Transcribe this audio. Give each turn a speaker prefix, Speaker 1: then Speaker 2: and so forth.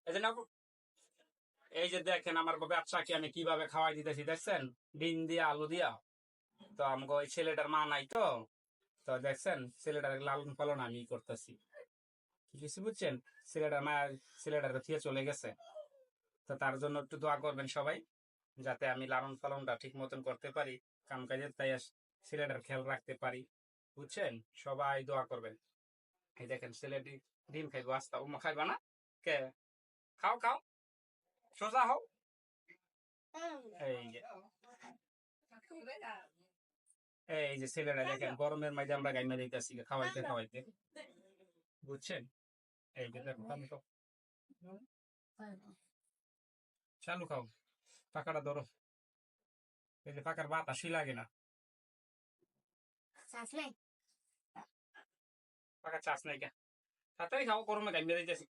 Speaker 1: এই যে নাও, এই যে দেখেন আমার বাচ্চাকে আমি কিভাবে খাওয়াই দিতেছি, দেখছেন? ডিম দিয়া আলু দিয়া। তো আমাকে ওই ছেলেটার মা নাই তো, তো দেখছেন ছেলেটার লালন পালন আমি করতেছি। কিছু বুঝছেন? ছেলেটার মা, ছেলেটার থিয়ে চলে গেছে। তো তার জন্য একটু দোয়া করবেন সবাই, যাতে আমি লালন পালনটা ঠিক মতন করতে পারি, কাম কাজের তাই ছেলেটার খেয়াল রাখতে পারি। বুঝছেন? সবাই দোয়া করবেন। এই দেখেন ছেলেটি ডিম খাইবো, আস্তা উমা খাইবা না? কে? খাও খাও, সোজা হও। এই যে, এই যে ছেলেরা দেখেন গরমের মাঝে আমরা গাইমা দিতেছি খাওয়াইতে খাওয়াইতে। বুঝছেন? এই যে দেখো, আমি তো চালু খাও, পাকাটা ধরো। এই যে পাকার বাতাসই লাগে না। পাকা চাষ নাই কে? তাড়াতাড়ি খাও, গরমে গাইমা দিতেছি।